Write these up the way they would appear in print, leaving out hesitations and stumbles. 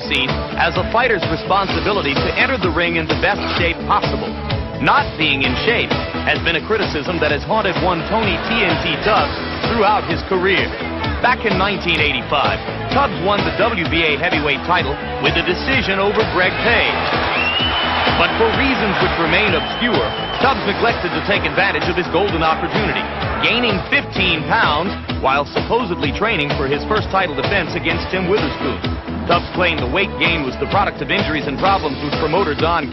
seen as a fighter's responsibility to enter the ring in the best shape possible. Not being in shape has been a criticism that has haunted one Tony TNT Tubbs throughout his career. Back in 1985, Tubbs won the WBA heavyweight title with a decision over Greg Page. But for reasons which remain obscure, Tubbs neglected to take advantage of his golden opportunity, gaining 15 pounds while supposedly training for his first title defense against Tim Witherspoon. Tubbs claimed the weight gain was the product of injuries and problems with promoter Don.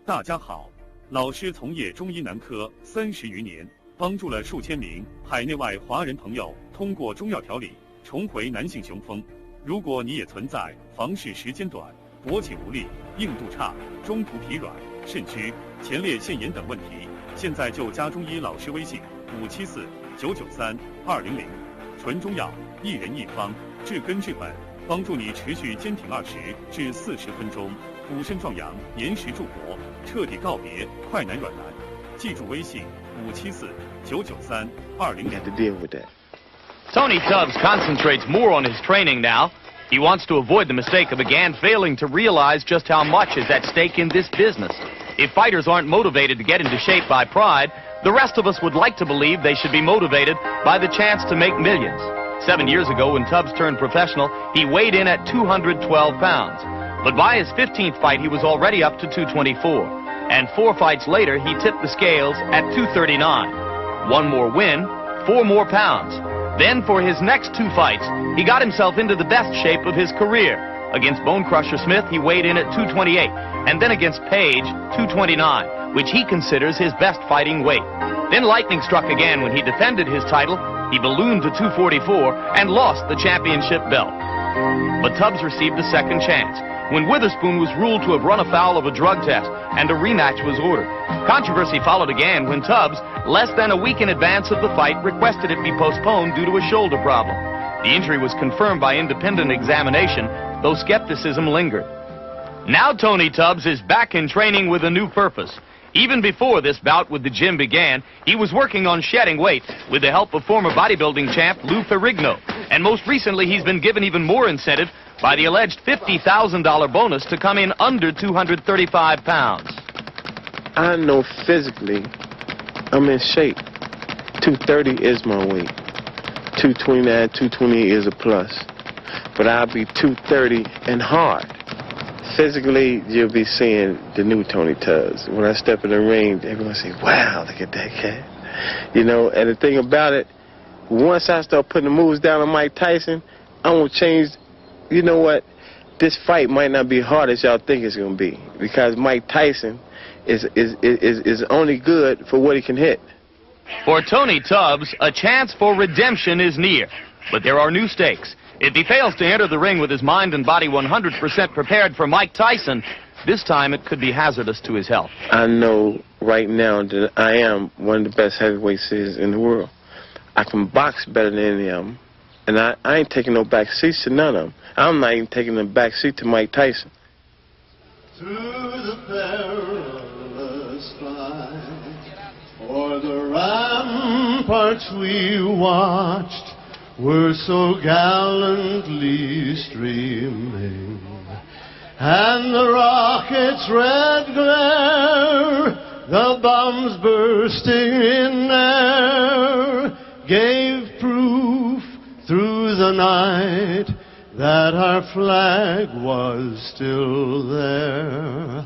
大家好，老师从业中医男科30余年，帮助了数千名海内外华人朋友通过中药调理重回男性雄风。如果你也存在房事时间短、勃起无力、硬度差、中途疲软、肾虚、前列腺炎等问题，现在就加中医老师微信574-993-200，纯中药，一人一方，治根治本，帮助你持续坚挺20至40分钟，补肾壮阳，延时助勃，彻底告别快男软男。记住微信574-993-200。Tony Tubbs concentrates more on his training now. He wants to avoid the mistake of again failing to realize just how much is at stake in this business. If fighters aren't motivated to get into shape by pride, the rest of us would like to believe they should be motivated by the chance to make millions. 7 years ago, when Tubbs turned professional, he weighed in at 212 pounds. But by his 15th fight, he was already up to 224. And 4 fights later, he tipped the scales at 239. 1 more win, 4 more pounds. Then for his next 2 fights, he got himself into the best shape of his career. Against Bone Crusher Smith, he weighed in at 228. And then against Page, 229, which he considers his best fighting weight. Then lightning struck again when he defended his title. He ballooned to 244 and lost the championship belt. But Tubbs received a second chance when Witherspoon was ruled to have run afoul of a drug test and a rematch was ordered. Controversy followed again when Tubbs, less than a week in advance of the fight, requested it be postponed due to a shoulder problem. The injury was confirmed by independent examination, though skepticism lingered. Now Tony Tubbs is back in training with a new purpose. Even before this bout with the gym began, he was working on shedding weight with the help of former bodybuilding champ Lou Ferrigno. And most recently, he's been given even more incentive by the alleged $50,000 bonus to come in under 235 pounds. I know physically I'm in shape. 230 is my weight. 229, 220 is a plus. But I'll be 230 and hard. Physically, you'll be seeing the new Tony Tubbs. When I step in the ring, everyone say, wow, look at that cat. You know, and the thing about it, once I start putting the moves down on Mike Tyson, I'm going to change. You know what? This fight might not be hard as y'all think it's going to be, because Mike Tyson is only good for what he can hit. For Tony Tubbs, a chance for redemption is near, but there are new stakes. If he fails to enter the ring with his mind and body 100% prepared for Mike Tyson, this time it could be hazardous to his health. I know right now that I am one of the best heavyweights in the world. I can box better than any of them, and I ain't taking no back seats to none of them. I'm not even taking the back seat to Mike Tyson. Through the perilous fight, o'er the ramparts we watched were so gallantly streaming, and the rocket's red glare, the bombs bursting in air, gave proof through the night that our flag was still there.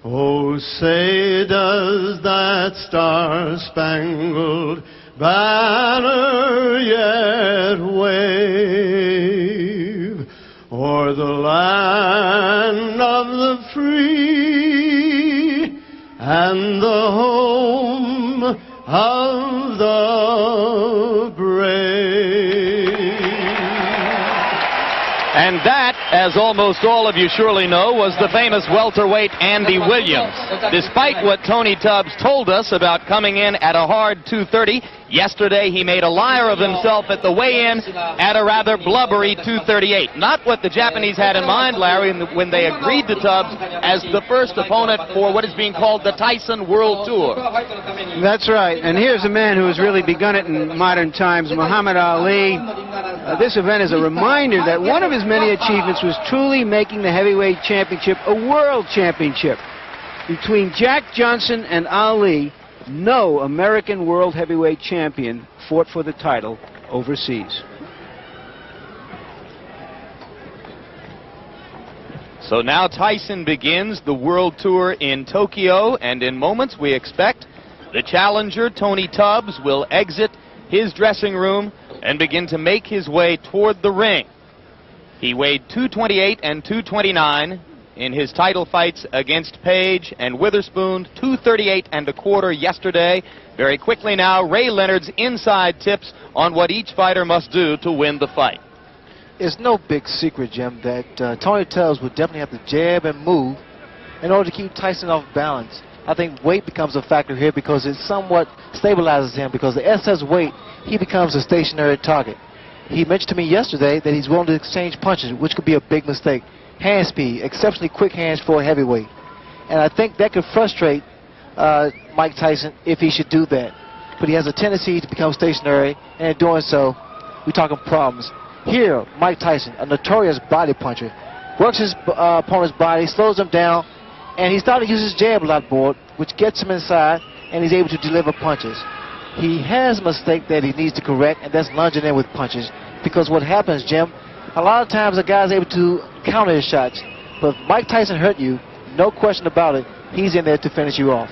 Oh, say does that star-spangled banner yet wave o'er the land of the free and the home of the brave? And that, as almost all of you surely know, was the famous welterweight Andy Williams. Despite what Tony Tubbs told us about coming in at a hard 230, yesterday he made a liar of himself at the weigh-in at a rather blubbery 238. Not what the Japanese had in mind, Larry, when they agreed to Tubbs as the first opponent for what is being called the Tyson World Tour. That's right. And here's a man who has really begun it in modern times, Muhammad Ali. this event is a reminder that one of his many achievements was truly making the heavyweight championship a world championship. Between Jack Johnson and Ali, no American world heavyweight champion fought for the title overseas. So now Tyson begins the world tour in Tokyo, and in moments we expect the challenger, Tony Tubbs, will exit his dressing room and begin to make his way toward the ring. He weighed 228 and 229 in his title fights against Page and Witherspoon, 238 and a quarter yesterday. Very quickly now, Ray Leonard's inside tips on what each fighter must do to win the fight. It's no big secret, Jim, that Tony Tubbs would definitely have to jab and move in order to keep Tyson off balance. I think weight becomes a factor here because it somewhat stabilizes him, because the excess weight, he becomes a stationary target. He mentioned to me yesterday that he's willing to exchange punches, which could be a big mistake. Hand speed, exceptionally quick hands for a heavyweight. And I think that could frustrate Mike Tyson if he should do that. But he has a tendency to become stationary, and in doing so, we're talking problems. Here, Mike Tyson, a notorious body puncher, works his opponent's body, slows him down, and he's starting to use his jab a lot more, which gets him inside, and he's able to deliver punches. He has a mistake that he needs to correct, and that's lunging in with punches. Because what happens, Jim, a lot of times a guy's able to counter his shots. But if Mike Tyson hurt you, no question about it, he's in there to finish you off.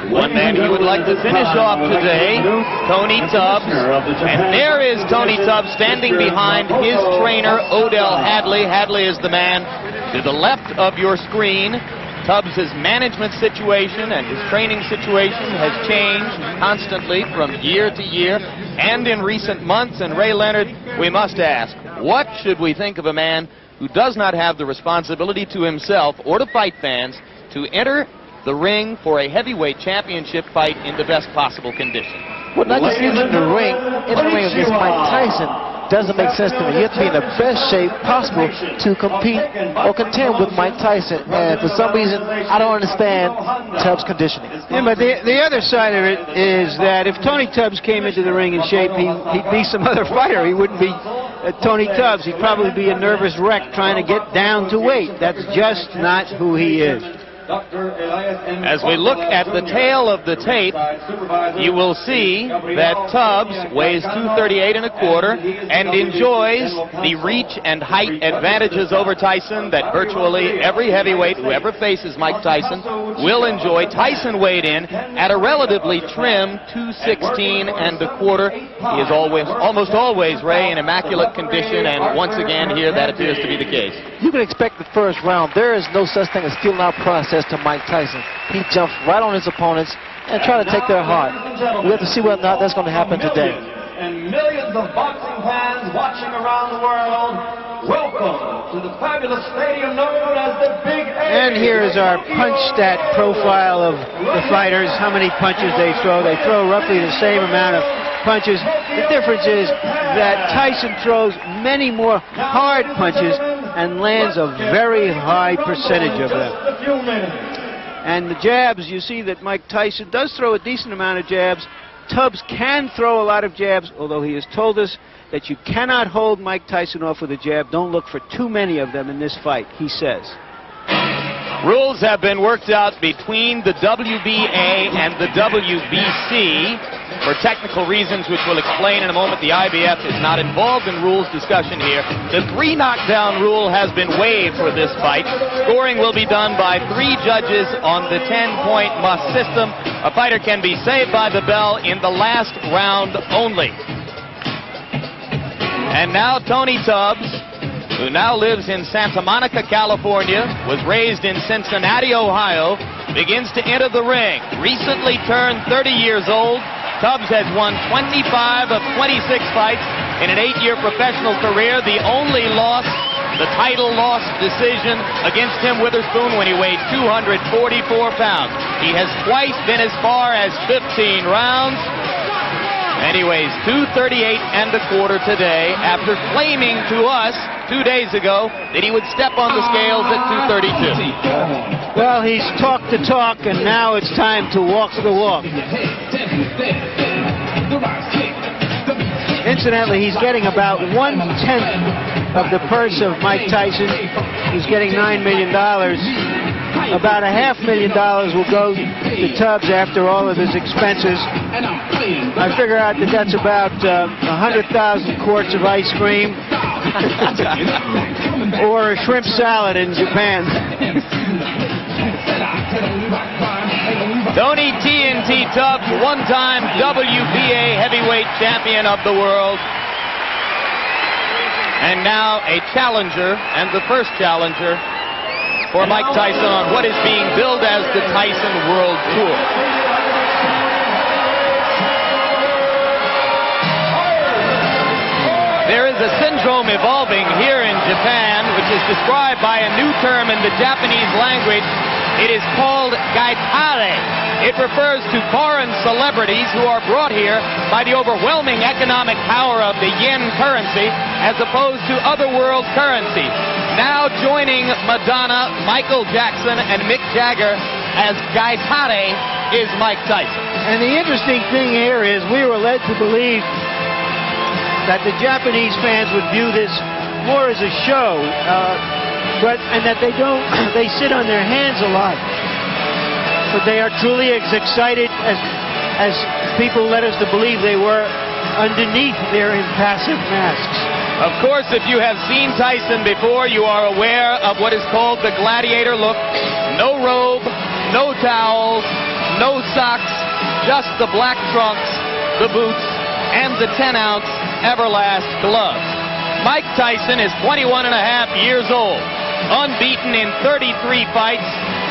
One man he would like to finish off today, Tony Tubbs. And there is Tony Tubbs standing behind his trainer, Odell Hadley. Hadley is the man to the left of your screen. Tubbs' management situation and his training situation has changed constantly from year to year and in recent months. And Ray Leonard, we must ask, what should we think of a man who does not have the responsibility to himself or to fight fans to enter the ring for a heavyweight championship fight in the best possible condition? Well, not just in the ring against Mike Tyson doesn't make sense to me. You have to be in the best shape possible to compete or contend with Mike Tyson. And for some reason, I don't understand Tubbs' conditioning. Yeah, but the other side of it is that if Tony Tubbs came into the ring in shape, he'd be some other fighter. He wouldn't be Tony Tubbs. He'd probably be a nervous wreck trying to get down to weight. That's just not who he is. As we look at the tail of the tape, you will see that Tubbs weighs 238 and a quarter and enjoys the reach and height advantages over Tyson that virtually every heavyweight who ever faces Mike Tyson will enjoy. Tyson weighed in at a relatively trim 216 and a quarter. He is almost always, Ray, in immaculate condition, and once again here that appears to be the case. You can expect the first round. There is no such thing as feeling out process to Mike Tyson. He jumps right on his opponents and try to take their heart. We have to see whether or not that's going to happen today. And millions of boxing fans watching around the world, welcome to the fabulous stadium known as the Big A. And here is our punch stat profile of the fighters, how many punches they throw. They throw roughly the same amount of punches. The difference is that Tyson throws many more hard punches and lands a very high percentage of them. And the jabs, you see that Mike Tyson does throw a decent amount of jabs. Tubbs can throw a lot of jabs, although he has told us that you cannot hold Mike Tyson off with a jab. Don't look for too many of them in this fight, he says. Rules have been worked out between the WBA and the WBC. For technical reasons, which we'll explain in a moment, the IBF is not involved in rules discussion here. The 3 knockdown rule has been waived for this fight. Scoring will be done by 3 judges on the 10-point must system. A fighter can be saved by the bell in the last round only. And now Tony Tubbs, who now lives in Santa Monica, California, was raised in Cincinnati, Ohio, begins to enter the ring. Recently turned 30 years old, Tubbs has won 25 of 26 fights in an 8-year professional career. The only loss, the title loss decision against Tim Witherspoon when he weighed 244 pounds. He has twice been as far as 15 rounds. And he weighs 238 and a quarter today after claiming to us 2 days ago that he would step on the scales at 232. Well, he's talked the talk, and now it's time to walk the walk. In Coincidentally, he's getting about 1/10 of the purse of Mike Tyson. He's getting $9 million. About $500,000 will go to Tubbs after all of his expenses. I figure out that that's about 100,000 quarts of ice cream or a shrimp salad in Japan. Tony TNT Tubbs, one-time WBA heavyweight champion of the world. And now a challenger, and the first challenger for Mike Tyson on what is being billed as the Tyson World Tour. There is a syndrome evolving here in Japan, which is described by a new term in the Japanese language. It is called gaitare. It refers to foreign celebrities who are brought here by the overwhelming economic power of the yen currency as opposed to other world currencies. Now joining Madonna, Michael Jackson, and Mick Jagger as gaitare is Mike Tyson. And the interesting thing here is we were led to believe that the Japanese fans would view this more as a show, and that they sit on their hands a lot. But they are truly as excited as people led us to believe they were underneath their impassive masks. Of course, if you have seen Tyson before, you are aware of what is called the gladiator look. No robe, no towels, no socks, just the black trunks, the boots, and the 10-ounce Everlast gloves. Mike Tyson is 21 and a half years old, unbeaten in 33 fights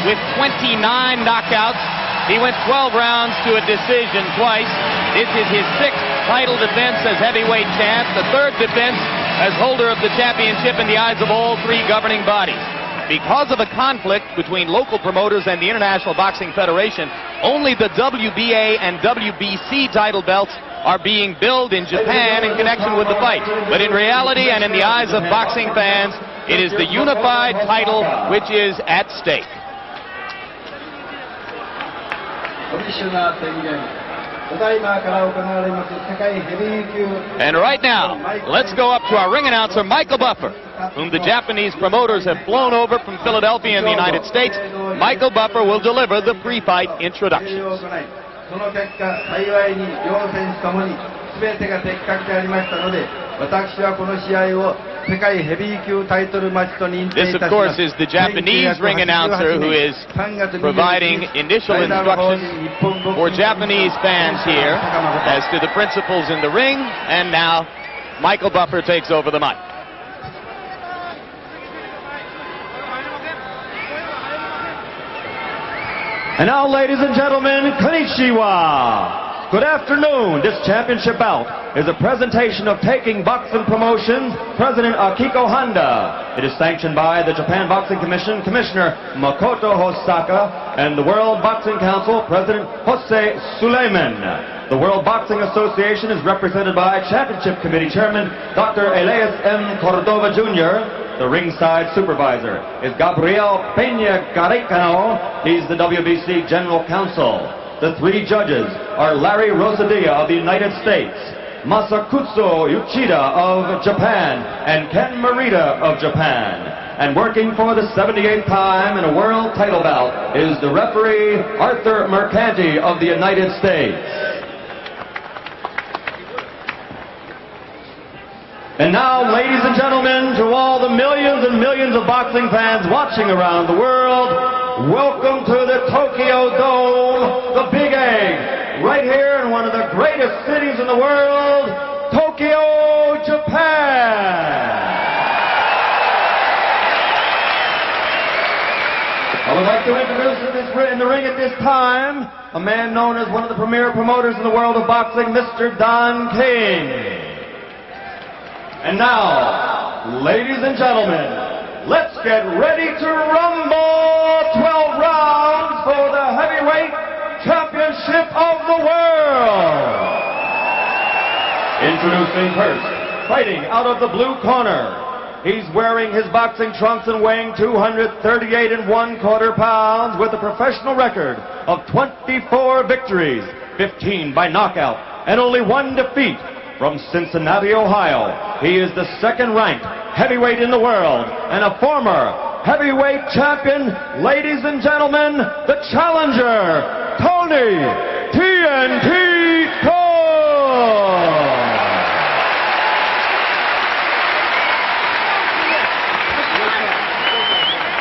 with 29 knockouts. He went 12 rounds to a decision twice. This is his 6th title defense as heavyweight champ, the 3rd defense as holder of the championship in the eyes of all 3 governing bodies. Because of a conflict between local promoters and the International Boxing Federation, only the WBA and WBC title belts are being billed in Japan in connection with the fight. But in reality and in the eyes of boxing fans, it is the unified title which is at stake. And right now, let's go up to our ring announcer, Michael Buffer, whom the Japanese promoters have flown over from Philadelphia in the United States. Michael Buffer will deliver the pre-fight introductions. This, of course, is the Japanese ring announcer who is providing initial instructions for Japanese fans here as to the principles in the ring. And now, Michael Buffer takes over the mic. And now, ladies and gentlemen, konnichiwa. Good afternoon. This championship bout is a presentation of Taking Boxing Promotions, President Akiko Honda. It is sanctioned by the Japan Boxing Commission, Commissioner Makoto Hosaka, and the World Boxing Council, President Jose Suleiman. The World Boxing Association is represented by Championship Committee Chairman Dr. Elias M. Cordova Jr., the ringside supervisor is Gabriel Peña Garicano. He's the WBC General Counsel. The 3 judges are Larry Rosadilla of the United States, Masakutsu Uchida of Japan, and Ken Morita of Japan. And working for the 78th time in a world title bout is the referee Arthur Mercanti of the United States. And now, ladies and gentlemen, to all the millions and millions of boxing fans watching around the world, welcome to the Tokyo Dome, the Big Egg, right here in one of the greatest cities in the world, Tokyo, Japan. I would like to introduce in the ring at this time a man known as one of the premier promoters in the world of boxing, Mr. Don King. And now, ladies and gentlemen, let's get ready to rumble. 12 rounds for the heavyweight championship of the world. Introducing first, fighting out of the blue corner. He's wearing his boxing trunks and weighing 238 1/4 pounds with a professional record of 24 victories, 15 by knockout, and only 1 defeat. from Cincinnati, Ohio. He is the second-ranked heavyweight in the world and a former heavyweight champion. Ladies and gentlemen, the challenger, Tony TNT Thorpe.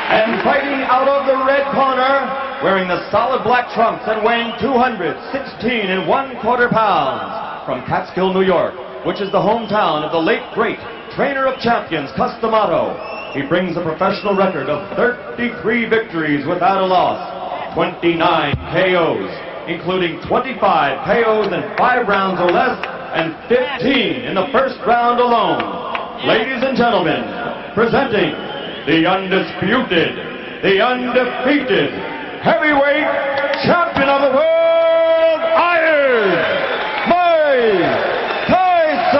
And fighting out of the red corner, wearing the solid black trunks and weighing 216 1/4 pounds, from Catskill, New York, which is the hometown of the late great trainer of champions, Cus D'Amato. He brings a professional record of 33 victories without a loss, 29 KOs, including 25 KOs in 5 rounds or less, and 15 in the first round alone. Ladies and gentlemen, presenting the undisputed, the undefeated heavyweight champion of the world, Iron Mike Tyson!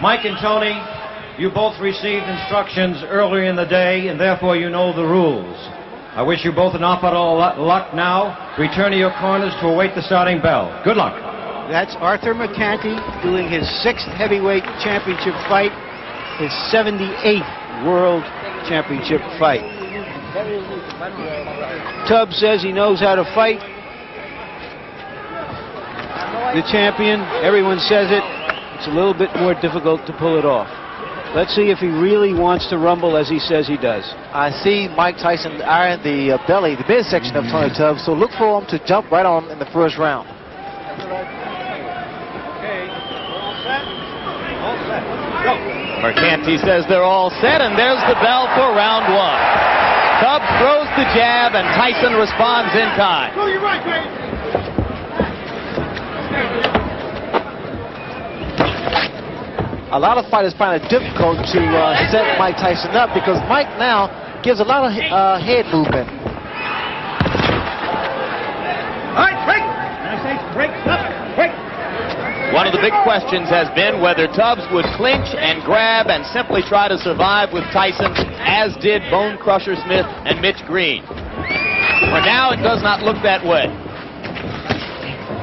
Mike and Tony, you both received instructions earlier in the day, and therefore you know the rules. I wish you both an awful lot of luck now. Return to your corners to await the starting bell. Good luck. That's Arthur McCanty doing his 6th heavyweight championship fight, his 78th world championship fight. Tubbs says he knows how to fight. The champion, everyone says it. It's a little bit more difficult to pull it off. Let's see if he really wants to rumble as he says he does. I see Mike Tyson iron the belly, the midsection of Tony Tubbs, so look for him to jump right on in the first round. Mercanti says they're all set, and there's the bell for round 1. Tubbs throws the jab, and Tyson responds in time. A lot of fighters find it difficult to set Mike Tyson up because Mike now gives a lot of head movement. All right, break! I say break, stop, break! One of the big questions has been whether Tubbs would clinch and grab and simply try to survive with Tyson, as did Bone Crusher Smith and Mitch Green. For now, it does not look that way.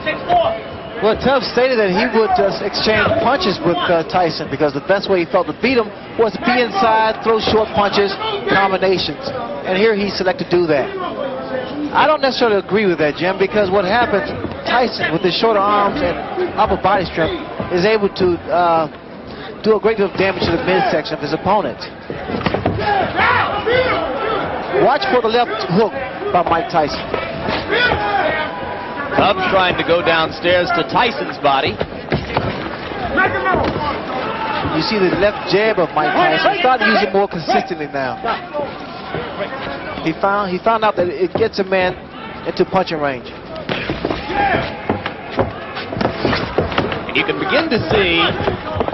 6-4. Well, Tubbs stated that he would exchange punches with Tyson because the best way he felt to beat him was to be inside, throw short punches, combinations. And here he selected to do that. I don't necessarily agree with that, Jim, because what happens, Tyson, with his shorter arms and upper body strength, is able to do a great deal of damage to the midsection of his opponent. Watch for the left hook by Mike Tyson. Tubbs trying to go downstairs to Tyson's body. You see the left jab of Mike Tyson. He's starting to use it more consistently now. He found out that it gets a man into punching range. And you can begin to see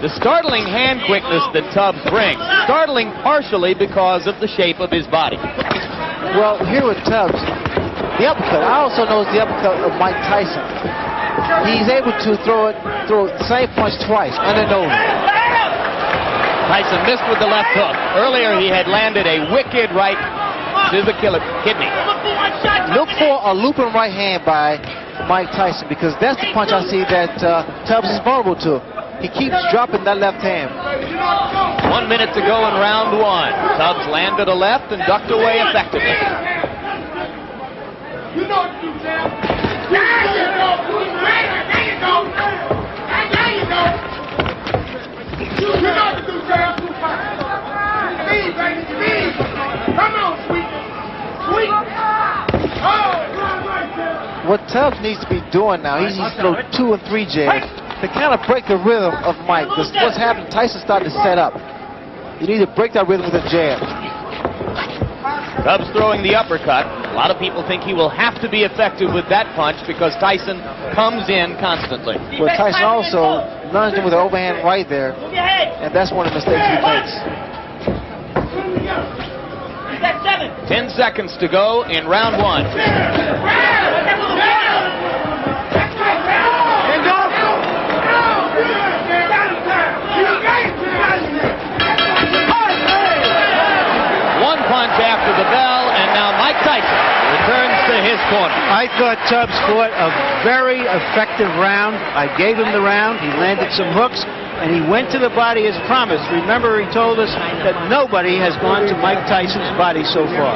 the startling hand quickness that Tubbs brings. Startling partially because of the shape of his body. Well, here with Tubbs, the uppercut. I also noticed the uppercut of Mike Tyson. He's able to throw the same punch twice, under and over. Tyson missed with the left hook. Earlier he had landed a wicked right to the kidney. Look for a looping right hand by Mike Tyson because that's the punch I see that Tubbs is vulnerable to. He keeps dropping that left hand. 1 minute to go in round 1. Tubbs landed a left and ducked away effectively. You know what to do, Sam. There you go. There you go. There you go. You know what to do, Sam. Speed, baby, speed. Come on, sweet. Sweet. Oh, right there. What Tubbs needs to be doing now, he needs to throw 2 and 3 jabs to kind of break the rhythm of Mike. Because what's happening, Tyson started to set up. You need to break that rhythm with a jab. Tubbs throwing the uppercut. A lot of people think he will have to be effective with that punch because Tyson comes in constantly. Well, Tyson also lunged him with an overhand right there, and that's one of the mistakes he makes. 10 seconds to go in round 1. corner. I thought Tubbs fought a very effective round. I gave him the round. He landed some hooks, and he went to the body as promised. Remember, he told us that nobody has gone to Mike Tyson's body so far.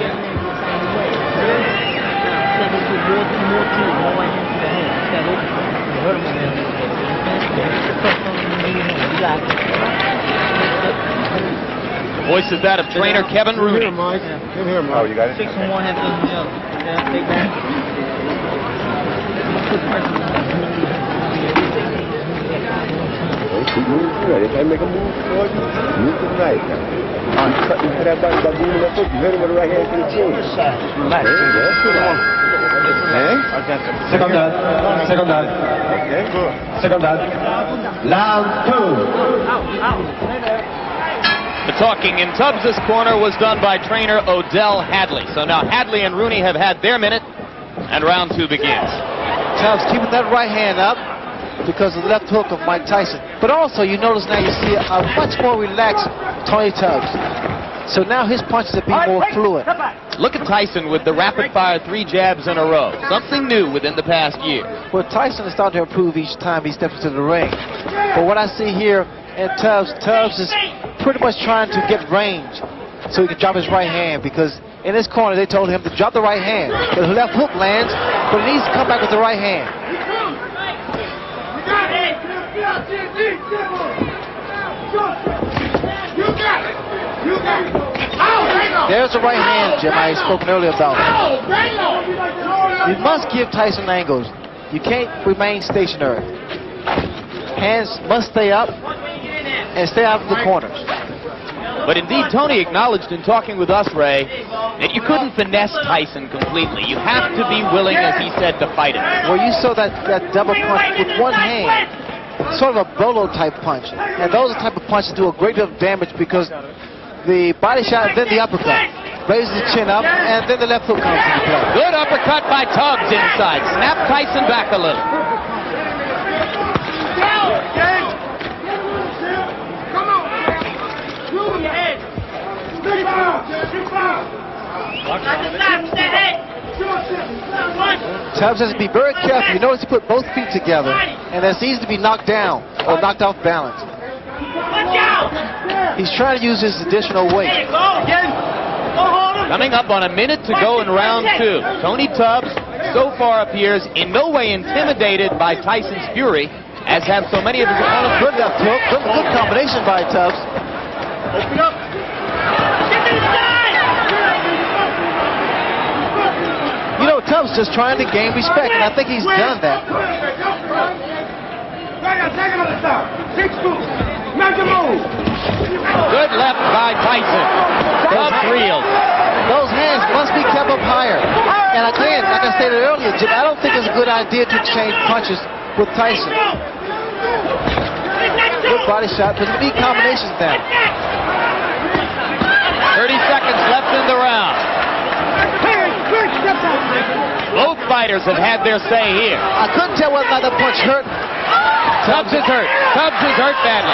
Voice is that of trainer Kevin Rooney. Oh, you got it? 6 from one, half dozen from the other. Yeah, take that. Keep moving through it. If I make a move forward, move to the right. Cut into that body by moving that foot. You hit him with the right hand to the chin. Relax. Second down. Second down. Okay. Second down. Round 2. The talking in Tubbs' corner was done by trainer Odell Hadley. So now Hadley and Rooney have had their minute, and round 2 begins. Tubbs keeping that right hand up because of the left hook of Mike Tyson. But also, you notice now you see a much more relaxed Tony Tubbs. So now his punches are being more fluid. Look at Tyson with the rapid-fire 3 jabs in a row. Something new within the past year. Well, Tyson is starting to improve each time he steps into the ring. But what I see here in Tubbs is pretty much trying to get range so he can drop his right hand, because in his corner they told him to drop the right hand. The left hook lands, but he needs to come back with the right hand. There's the right hand, Jim, I spoke earlier about. You must give Tyson angles. You can't remain stationary. Hands must stay up and stay out of the corners. But indeed, Tony acknowledged in talking with us, Ray, that you couldn't finesse Tyson completely. You have to be willing, as he said, to fight him. Well, you saw that double punch with one hand, sort of a bolo type punch. And those are the type of punches do a great deal of damage, because the body shot and then the uppercut raises the chin up, and then the left hook comes into play. Good uppercut by Tubbs inside. Snap Tyson back a little. Tubbs has to be very careful. You notice he put both feet together, and that's easy to be knocked down or knocked off balance. He's trying to use his additional weight. Coming up on a minute to go in round 2. Tony Tubbs so far appears in no way intimidated by Tyson's fury, as have so many of his opponents. Good left hook. Good combination by Tubbs. Open up. You know, Tubbs just trying to gain respect, and I think he's done that. Good left by Tyson. Tubbs reels. Those hands must be kept up higher. And again, like I stated earlier, Jim, I don't think it's a good idea to exchange punches with Tyson. Good body shot, but you need combinations then. 30 seconds left in the round. Both fighters have had their say here. I couldn't tell whether or not the punch hurt. Tubbs is hurt. Tubbs is hurt badly.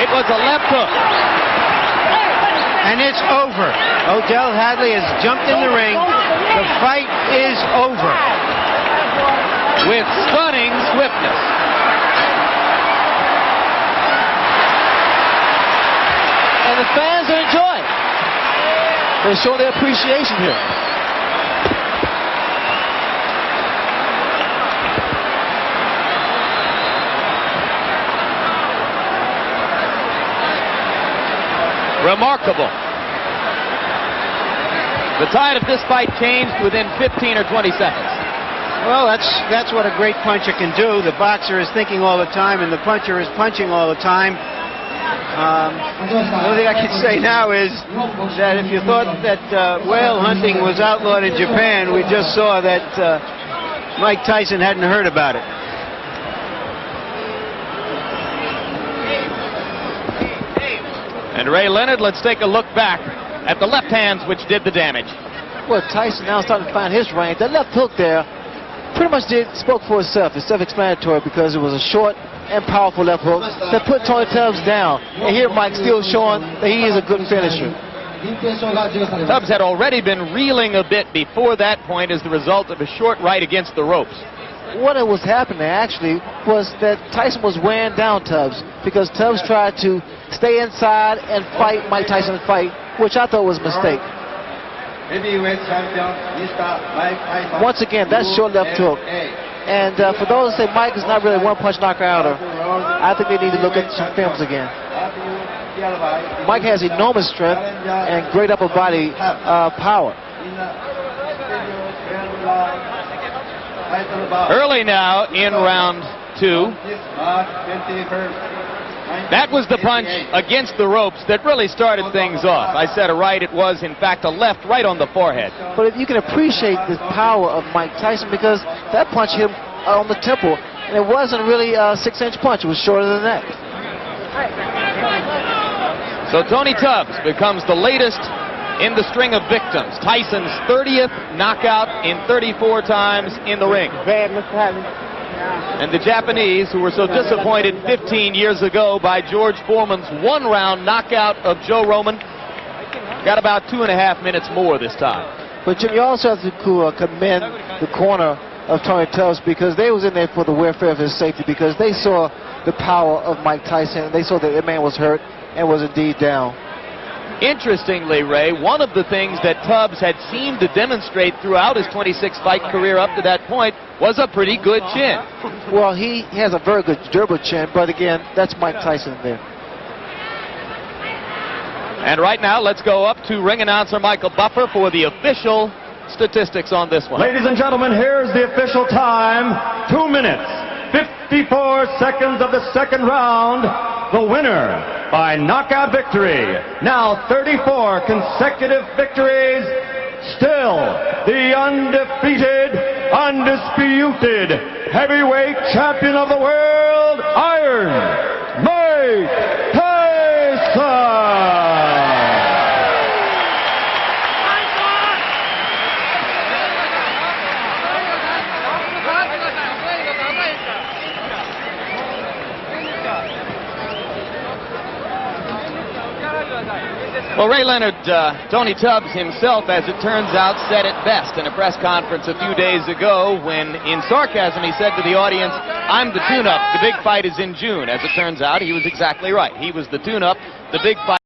It was a left hook. And it's over. Odell Hadley has jumped in the ring. The fight is over. With stunning swiftness. And the fans are enjoying. They show their appreciation here. Remarkable. The tide of this fight changed within 15 or 20 seconds. Well, that's what a great puncher can do. The boxer is thinking all the time, and the puncher is punching all the time. The only thing I can say now is that if you thought that whale hunting was outlawed in Japan, we just saw that Mike Tyson hadn't heard about it. And Ray Leonard, let's take a look back at the left hands which did the damage. Well, Tyson now starting to find his range. That left hook there pretty much spoke for itself. It's self-explanatory because it was a short and powerful left hook that put Tony Tubbs down. And here Mike's still showing that he is a good finisher. Tubbs had already been reeling a bit before that point as the result of a short right against the ropes. What was happening actually was that Tyson was wearing down Tubbs because Tubbs tried to stay inside and fight Mike Tyson's fight, which I thought was a mistake. Once again, that's short left hook. And for those that say Mike is not really a one-punch knockouter, I think they need to look at some films again. Mike has enormous strength and great upper body power. Early now in round 2. That was the punch against the ropes that really started things off. I said a right, it was in fact a left right on the forehead. But if you can appreciate the power of Mike Tyson, because that punch hit him on the temple, and it wasn't really a 6-inch punch, it was shorter than that. So Tony Tubbs becomes the latest in the string of victims. Tyson's 30th knockout in 34 times in the ring. And the Japanese, who were so disappointed 15 years ago by George Foreman's one-round knockout of Joe Roman, got about 2.5 minutes more this time. But Jim, you also have to commend the corner of Tony Tubbs, because they was in there for the welfare of his safety, because they saw the power of Mike Tyson, and they saw that the man was hurt and was indeed down. Interestingly, Ray, one of the things that Tubbs had seemed to demonstrate throughout his 26-fight career up to that point was a pretty good chin. Well, he has a very good durable chin, but again, that's Mike Tyson there. And right now, let's go up to ring announcer Michael Buffer for the official statistics on this one. Ladies and gentlemen, here's the official time. 2 minutes, 54 seconds of the second round. The winner by knockout victory. Now 34 consecutive victories. Still the undefeated, undisputed heavyweight champion of the world, Iron Mike Tyson. Well, Ray Leonard, Tony Tubbs himself, as it turns out, said it best in a press conference a few days ago when, in sarcasm, he said to the audience, "I'm the tune-up. The big fight is in June." As it turns out, he was exactly right. He was the tune-up. The big fight